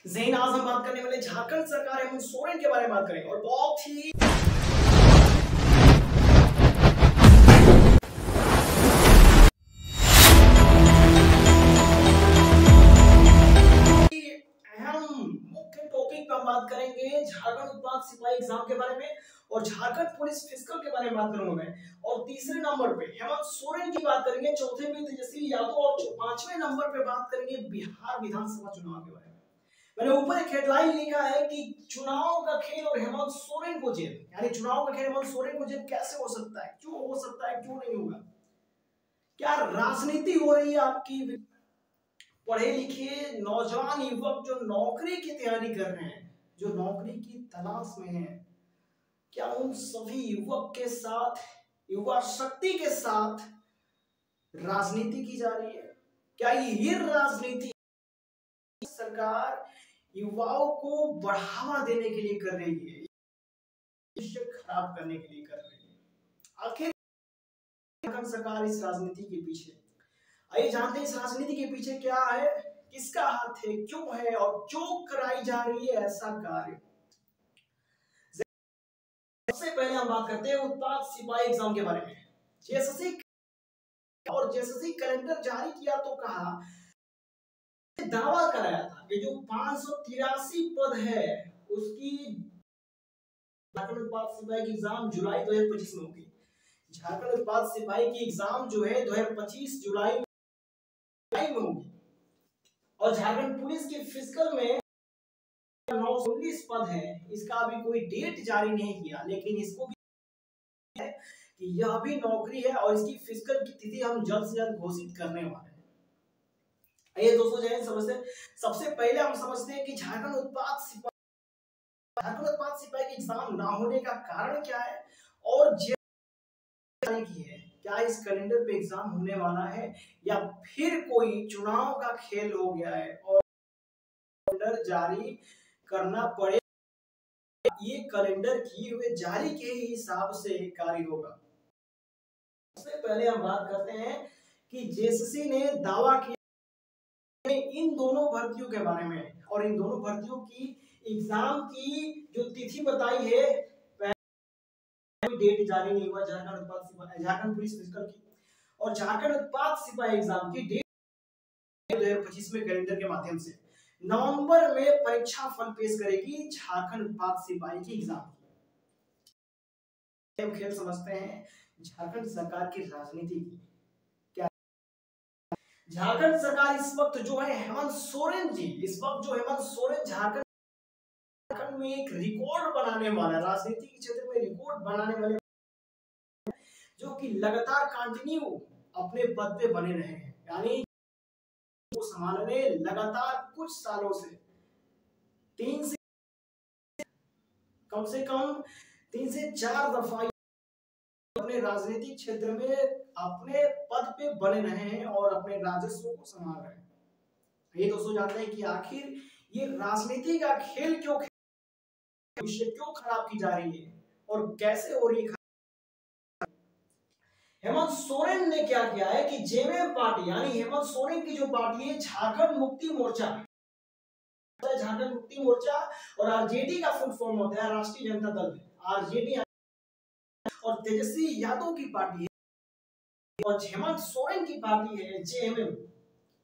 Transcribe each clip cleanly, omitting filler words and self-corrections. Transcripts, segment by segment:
ज़हीन, आज हम बात करने वाले झारखंड सरकार हेमंत सोरेन के बारे में बात करेंगे और बहुत ही अहम मुख्य टॉपिक पर हम बात करेंगे झारखंड उत्पाद सिपाही एग्जाम के बारे में और झारखंड पुलिस फिजिकल के बारे में बात करूंगा मैं। और तीसरे नंबर पे हेमंत सोरेन की बात करेंगे, चौथे पे तेजस्वी यादव और पांचवें नंबर पे बात करेंगे बिहार विधानसभा चुनाव के बारे में। मैंने ऊपर एक हेडलाइन लिखा है कि चुनाव का खेल और हेमंत सोरेन को जेल, यानी चुनाव का खेल हेमंत सोरेन को जेल कैसे हो सकता है, क्यों हो सकता है, क्यों नहीं होगा, क्या राजनीति हो रही है आपकी। पढ़े लिखे नौजवान युवक जो नौकरी की तैयारी कर रहे हैं, जो नौकरी की तलाश में हैं, क्या उन सभी युवक के साथ, युवा शक्ति के साथ राजनीति की जा रही है? क्या ये राजनीति सरकार युवाओं को बढ़ावा देने के लिए कर रही है, भविष्य खराब करने के लिए कर रही है? आखिर सरकार इस राजनीति के पीछे, आइए जानते हैं इस राजनीति के पीछे क्या है, किसका हाथ है, क्यों है और क्यों कराई जा रही है ऐसा कार्य। सबसे पहले हम बात करते हैं उत्पाद सिपाही एग्जाम के बारे में। जेएसएससी और जेएसएससी कैलेंडर जारी किया तो कहा, दावा कराया था कि जो 583 पद है उसकी झारखंड उत्पाद सिपाही की एग्जाम जुलाई 2025 में होगी। झारखंड उत्पाद सिपाही की एग्जाम जो है 2025 जुलाई में होगी। और झारखंड पुलिस की फिजिकल में 919 पद है, इसका अभी कोई डेट जारी नहीं किया, लेकिन इसको भी है कि यह भी नौकरी है और इसकी फिजिकल की तिथि हम जल्द से जल्द घोषित करने वाले हैं। आइए दोस्तों जैन समझते हैं। सबसे पहले हम समझते हैं कि झारखंड उत्पाद सिपाही की एग्जाम ना होने का कारण क्या है और की है, क्या इस कैलेंडर पे एग्जाम होने वाला है या फिर कोई चुनाव का खेल हो गया है और कैलेंडर जारी करना पड़े, ये कैलेंडर किए हुए जारी के ही हिसाब से कार्य होगा। सबसे पहले हम बात करते हैं कि जेएसएससी ने दावा किया इन दोनों भर्तियों के बारे में, और इन दोनों भर्तियों की एग्जाम की जो तिथि बताई है, डेट जारी नहीं हुआ झारखंड पुलिस फिजिकल की, और झारखंड उत्पाद सिपाही एग्जाम की डेट 2025 में कैलेंडर के माध्यम से नवंबर में परीक्षा फल पेश करेगी झारखंड उत्पाद सिपाही की एग्जाम। हम खेल समझते हैं झारखंड सरकार की राजनीति की। क्या झारखंड सरकार इस वक्त जो है हेमंत सोरेन जी, इस वक्त जो हेमंत सोरेन झारखंड में एक रिकॉर्ड बनाने वाला, राजनीति के क्षेत्र में रिकॉर्ड बनाने वाले, जो कि लगातार कंटिन्यू अपने पद पे बने रहे हैं, यानी वो संभालने लगातार कुछ सालों से कम से कम 3 से 4 दफा अपने राजनीतिक क्षेत्र में अपने पद पे बने रहे हैं और अपने राजस्व को संभाल रहे हैं। ये दोस्तों जानते हैं कि आखिर ये राजनीति का खेल क्यों, भविष्य क्यों खराब की जा रही है और कैसे हो रही है। हेमंत सोरेन ने क्या किया है कि जेएमएम पार्टी, यानी हेमंत सोरेन की जो पार्टी है झारखंड मुक्ति मोर्चा, झारखंड मुक्ति मोर्चा और आरजेडी का फुल फॉर्म होता है राष्ट्रीय जनता दल, आरजेडी, और तेजस्वी यादव की पार्टी है और हेमंत सोरेन की पार्टी है जेएमएम,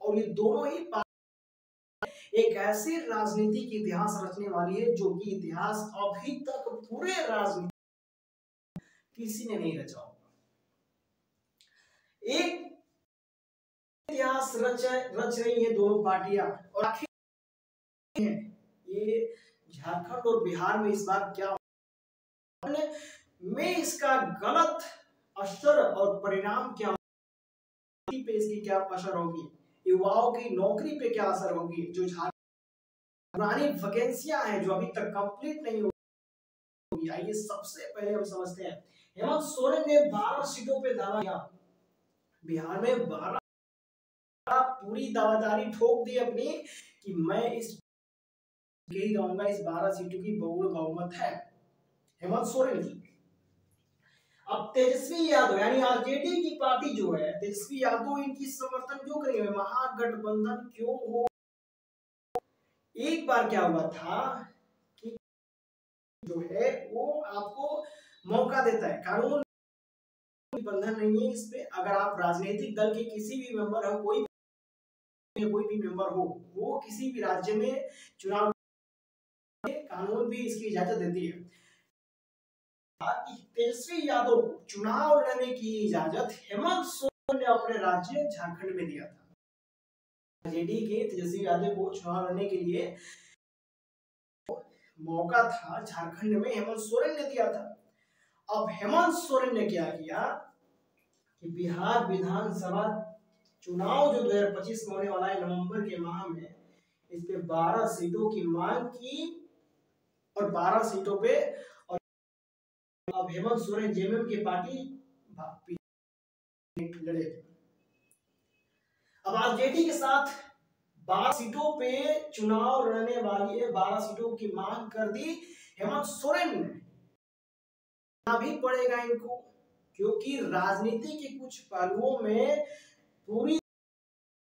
और ये दोनों ही पार्टी एक ऐसी राजनीति की इतिहास रचने वाली है जो कि इतिहास अभी तक पूरे राजनीति किसी ने नहीं रचा होगा। एक इतिहास रच रही है दोनों पार्टियां, और आखिर ये झारखंड और बिहार में इस बार क्या में इसका गलत असर और परिणाम क्या होगी, पे इसकी क्या असर होगी, युवाओं की नौकरी पे क्या असर होगी, जो पुरानी वैकेंसियां हैं जो अभी तक कंप्लीट नहीं होगी। आइए सबसे पहले हम समझते हैं, हेमंत सोरेन ने 12 सीटों पे दावा किया, बिहार में 12 पूरी दावेदारी ठोक दी अपनी कि मैं इस ही रहूंगा, इस 12 सीटों की बहुमत है हेमंत सोरेन की। अब तेजस्वी यादव यानी आरजेडी की पार्टी जो है, तेजस्वी यादव इनकी समर्थन क्यों करेंगे, महागठबंधन क्यों हो, एक बार क्या हुआ था कि जो है वो आपको मौका देता है, कानून बंधन नहीं है इस पे। अगर आप राजनीतिक दल के किसी भी मेंबर हो, कोई भी मेंबर हो, वो किसी भी राज्य में चुनाव, कानून भी इसकी इजाजत देती है। तेजस्वी यादव को चुनाव लड़ने की इजाजत हेमंत सोरेन ने अपने राज्य झारखंड में दिया था। आरजेडी के तेजस्वी यादव को चुनाव लड़ने के लिए मौका था झारखंड में, हेमंत सोरेन ने दिया था। अब हेमंत सोरेन ने क्या किया कि बिहार विधानसभा चुनाव जो 2025 में होने वाला है नवंबर के माह में, इस पे 12 सीटों की मांग की और 12 सीटों पे, और अब हेमंत सोरेन जेएमएम की पार्टी लड़े। अब आरजेडी के साथ 12 सीटों पे चुनाव लड़ने वाली है, 12 सीटों की मांग कर दी हेमंत सोरेन ने। भी पड़ेगा इनको, क्योंकि राजनीति के कुछ पहलुओं में पूरी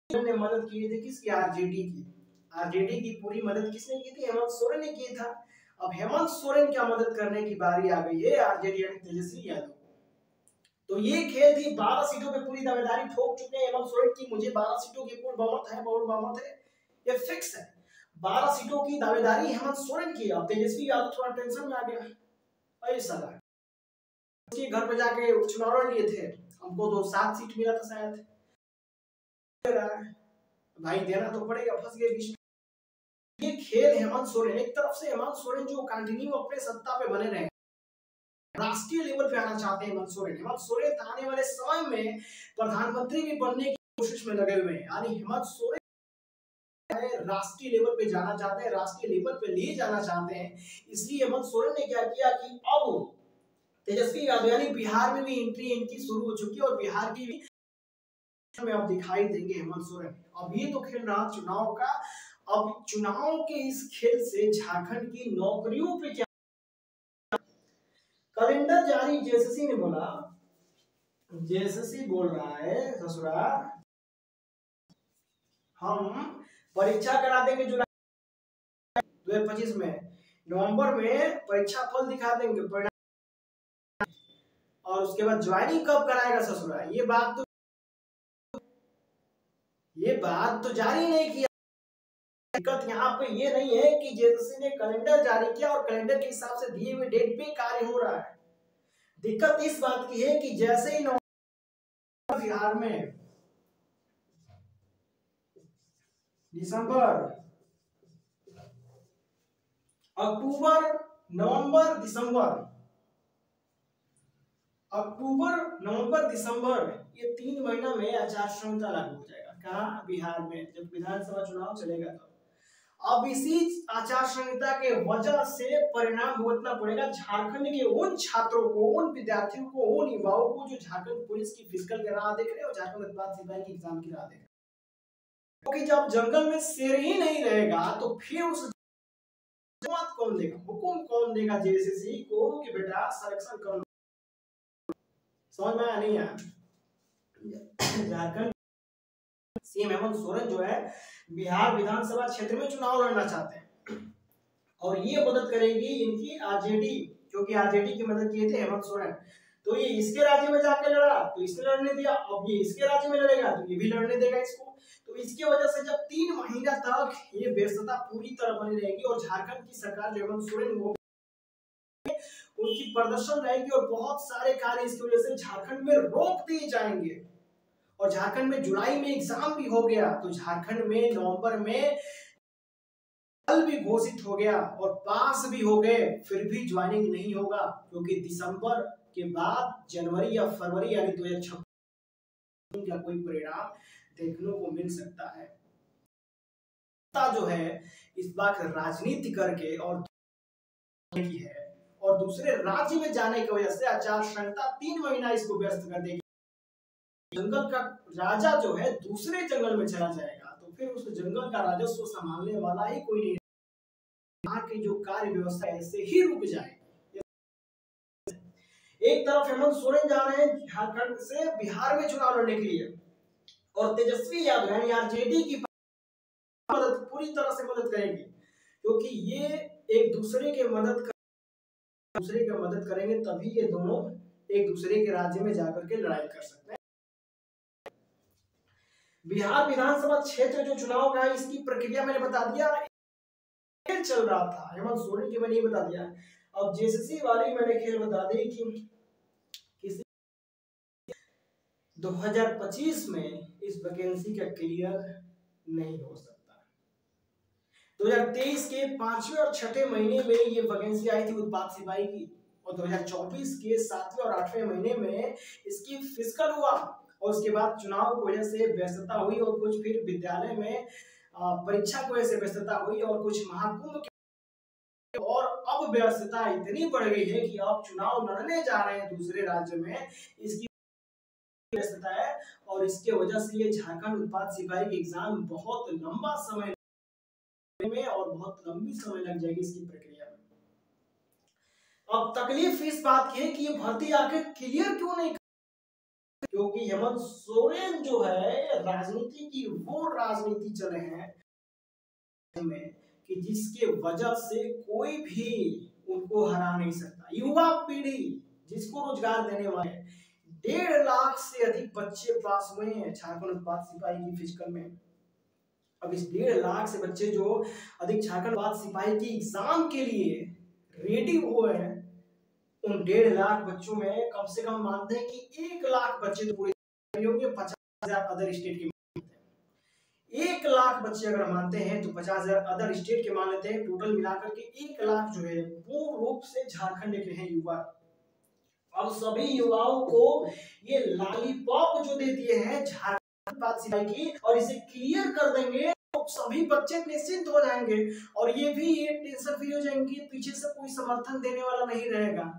ने मदद की थी। किसकी? आरजेडी की। आरजेडी की पूरी मदद किसने की थी? हेमंत सोरेन ने की था। अब हेमंत सोरेन क्या मदद करने की बारी आ गई है आरजेडी यानी तेजस्वी यादव। तो ये खेल थी, 12 सीटों पे पूरी दावेदारी ठोक चुके हैं हेमंत सोरेन की, मुझे 12 सीटों की पूर्ण बहुमत है, ये फिक्स है। 12 सीटों की दावेदारी हेमंत सोरेन की। अब तेजस्वी यादव थोड़ा टेंशन में आ गया, अरे साला उसके घर पे जाके चुनाव लड़ लिए थे, हमको तो 7 सीट मिला था शायद, भाई देना तो पड़ेगा, फंस गए बीच में। ये खेल हेमंत सोरेन, एक तरफ से हेमंत सोरेन जो कंटिन्यू अपने सत्ता पे बने रहे, राष्ट्रीय लेवल पे आना चाहते हैं हेमंत सोरेन। हेमंत सोरेन आने वाले समय में प्रधानमंत्री भी बनने की कोशिश में लगे हुए हैं, यानी हेमंत सोरेन राष्ट्रीय लेवल पे जाना चाहते हैं, राष्ट्रीय लेवल पे ले जाना चाहते हैं। इसलिए हेमंत सोरेन ने क्या किया कि अब तेजस्वी यादव यानी बिहार में भी एंट्री इनकी शुरू हो चुकी है, और बिहार की भी में आप दिखाई देंगे हेमंत सोरेन। अब ये तो खेल रहा चुनाव का, अब चुनाव के इस खेल से झारखंड की नौकरियों पे क्या कैलेंडर जारी, जेएसएससी ने बोला, जेएसएससी बोल रहा है ससुरा हम परीक्षा करा देंगे जुलाई 2025 में, नवंबर में परीक्षा फल दिखा देंगे परिणाम, और उसके बाद ज्वाइनिंग कब कराएगा ससुरा। ये बात तो जारी नहीं किया। दिक्कत यहाँ पे ये नहीं है कि जेएसएससी ने कैलेंडर जारी किया और कैलेंडर के हिसाब से दिए हुए डेट पे कार्य हो रहा है। दिक्कत इस बात की है कि जैसे ही बिहार में दिसंबर, अक्टूबर, नवंबर, दिसंबर, अक्टूबर, नवंबर, दिसंबर, ये 3 महीना में आचार संहिता लागू हो जाएगा। कहाँ? बिहार में, जब विधानसभा चुनाव चलेगा तो। अब इसी आचार संहिता के वजह से परिणाम भुगतना पड़ेगा झारखंड के उन छात्रों को, उन विद्यार्थियों को, उन युवाओं को जो झारखंड पुलिस की फिजिकल की राह देख रहे हैं और झारखंड उत्पाद सिपाही की एग्जाम की राह देख रहे हैं। क्योंकि जब जंगल में शेर ही नहीं रहेगा तो फिर उस कौन देगा, हुकुम कौन देगा जेएसएससी को कि बेटा सिलेक्शन कर लो। समझ में आया नहीं आया? झारखंड सीएम हेमंत सोरेन जो है बिहार विधानसभा क्षेत्र में चुनाव लड़ना चाहते हैं, और ये मदद करेगी इनकी आरजेडी, क्योंकि आरजेडी की मदद किए थे हेमंत सोरेन। तो ये इसके राज्य में जाके लड़ा तो इसने लड़ने दिया, अब ये इसके राज्य में लड़ेगा तो ये भी लड़ने देगा इसको। तो इसकी वजह से जब 3 महीना तक ये व्यस्तता पूरी तरह बनी रहेगी, और झारखंड की सरकार जो हेमंत सोरेन वो उनकी प्रदर्शन रहेगी, और बहुत सारे कार्य इसकी वजह से झारखंड में रोक दिए जाएंगे। और झारखंड में जुलाई में एग्जाम भी हो गया, तो झारखंड में नवंबर में फल भी घोषित हो गया और पास भी हो गए, फिर भी ज्वाइनिंग नहीं होगा, क्योंकि दिसंबर के बाद जनवरी या फरवरी यानी 2026 का कोई परिणाम देखने को मिल सकता है। जो है इस बार राजनीति करके और की है, और दूसरे राज्य में जाने की वजह से आचार संहिता 3 महीना इसको व्यस्त कर देगी। जंगल का राजा जो है दूसरे जंगल में चला जाएगा, तो फिर उस जंगल का राजस्व संभालने वाला ही कोई नहीं, यहाँ की जो कार्य व्यवस्था ऐसे ही रुक जाएगी। एक तरफ हेमंत सोरेन जा रहे हैं झारखंड से बिहार में चुनाव लड़ने के लिए, और तेजस्वी यादव यानी आरजेडी की मदद पूरी तरह से मदद करेंगे। क्योंकि ये एक दूसरे की मदद करेंगे तभी ये दोनों एक दूसरे के राज्य में जाकर के लड़ाई कर सकते हैं। बिहार विधानसभा क्षेत्र जो चुनाव का है, इसकी प्रक्रिया मैंने बता दिया, खेल चल रहा था। हेमंत सोरेन की मैंने बता दिया। अब जेसीसी वाली मैंने खेल बता दी कि 2025 में इस वैकेंसी का क्लियर नहीं हो सकता। 2023 के 5वें और 6ठे महीने में ये वैकेंसी आई थी उत्पाद सिपाही की, और 2024 के 7वें और 8वें महीने में इसकी फिजिकल हुआ, और उसके बाद चुनाव की वजह से व्यस्तता हुई, और कुछ फिर विद्यालय में परीक्षा की वजह से व्यस्तता हुई, और कुछ महाकुंभ, और अब व्यस्तता इतनी बढ़ गई है कि अब चुनाव लड़ने जा रहे हैं दूसरे राज्य में, इसकी व्यस्तता है। और इसके वजह से ये झारखंड उत्पाद सिपाही की एग्जाम बहुत लंबा समय में और बहुत लंबी समय लग जाएगी इसकी प्रक्रिया में। अब तकलीफ इस बात की है कि ये भर्ती आखिर क्लियर क्यों नहीं, क्योंकि हेमंत सोरेन जो है राजनीति की वो राजनीति चले हैं कि जिसके वजह से कोई भी उनको हरा नहीं सकता। युवा पीढ़ी जिसको रोजगार देने वाले 1.5 लाख से अधिक बच्चे पास हुए हैं झारखंड उत्पाद सिपाही की फिजिकल में। अब इस 1.5 लाख से बच्चे जो अधिक झारखंड उत्पाद सिपाही की एग्जाम के लिए रेडी हुए हैं, उन 1.5 लाख बच्चों में कम से कम मानते हैं कि 1 लाख बच्चे तो पूरे होंगे। 50,000 अदर स्टेट के 1 लाख बच्चे अगर मानते हैं तो 50,000 अदर स्टेट के मान लेते हैं। टोटल मिलाकर के 1 लाख जो है पूर्ण रूप से झारखंड के हैं युवा। अब सभी युवाओं को ये लॉलीपॉप जो दे दिए हैं झारखंड उत्पाद सिपाही की, और इसे क्लियर कर देंगे तो सभी बच्चे निश्चिंत हो जाएंगे, और ये भी टेंशन फ्री हो जाएंगे, पीछे से कोई समर्थन देने वाला नहीं रहेगा।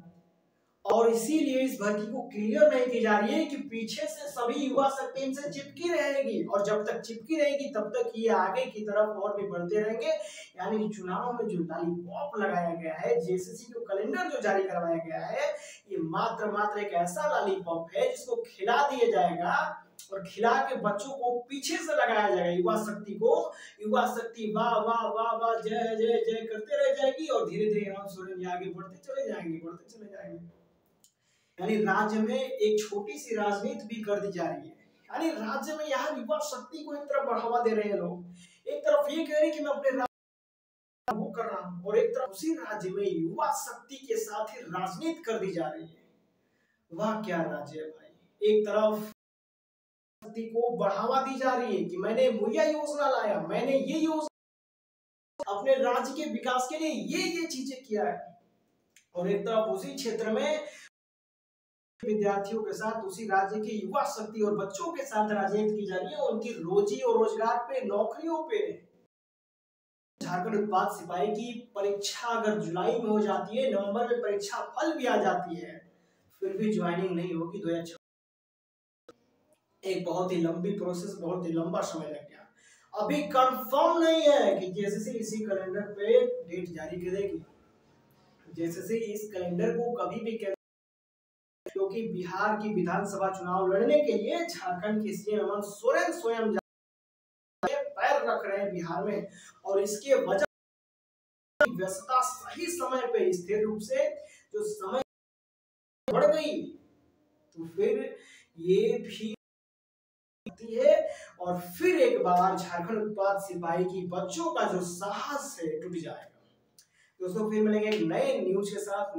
और इसीलिए इस भर्ती को क्लियर नहीं की जा रही है कि पीछे से सभी युवा शक्ति इनसे चिपकी रहेगी, और जब तक चिपकी रहेगी तब तक ये आगे की तरफ और भी बढ़ते रहेंगे। यानी चुनाव में जो लॉलीपॉप लगाया गया है, जेसीसी जो कैलेंडर जो जारी करवाया गया है, ये मात्र एक ऐसा लॉलीपॉप है जिसको खिला दिया जाएगा, और खिला के बच्चों को पीछे से लगाया जाएगा युवा शक्ति को। युवा शक्ति वाह वाह वाह वाह जय जय जय करते रह जाएगी, और धीरे धीरे हेमंत सोरेन आगे बढ़ते चले जाएंगे। यानी राज्य में एक छोटी सी राजनीति भी कर दी जा रही है। यानी राज्य में यहाँ युवा शक्ति को एक तरफ बढ़ावा दे रहे हैं लोग, एक तरफ ये कह रहे हैं कि मैं अपने वो कर रहा हूँ, और एक तरफ उसी राज्य में युवा शक्ति के साथ ही राजनीति कर दी जा रही है। वह क्या राज्य है भाई? एक तरफ शक्ति को बढ़ावा दी जा रही है कि मैंने मुहैया योजना लाया, मैंने ये योजना अपने राज्य के विकास के लिए ये चीजें किया है, और एक तरफ उसी क्षेत्र में विद्यार्थियों के साथ उसी राज्य की युवा शक्ति और बच्चों के साथ राजनीति की जा रही है, उनकी रोजी और रोजगार पे, नौकरियों पे। झारखंड उत्पाद सिपाही की परीक्षा अगर जुलाई में हो जाती है, नवंबर में परीक्षा फल भी आ जाती है, फिर भी ज्वाइनिंग नहीं होगी 2026। एक बहुत ही लंबी प्रोसेस, बहुत ही लंबा समय लग गया। अभी कंफर्म नहीं है कि जेसीसी इसी कैलेंडर पे डेट जारी करेगी। जेसीसी इस कैलेंडर को कभी भी, क्योंकि बिहार की विधानसभा चुनाव लड़ने के लिए झारखंड के सीएम हेमंत सोरेन स्वयं पैर रख रहे हैं बिहार में, और इसके वजह व्यस्तता सही समय पे स्थिर रूप से जो समय बढ़ गई, तो फिर ये भी है, और फिर एक बार झारखंड उत्पाद सिपाही की बच्चों का जो साहस है टूट जाएगा। दोस्तों फिर मिलेंगे एक नए न्यूज के साथ।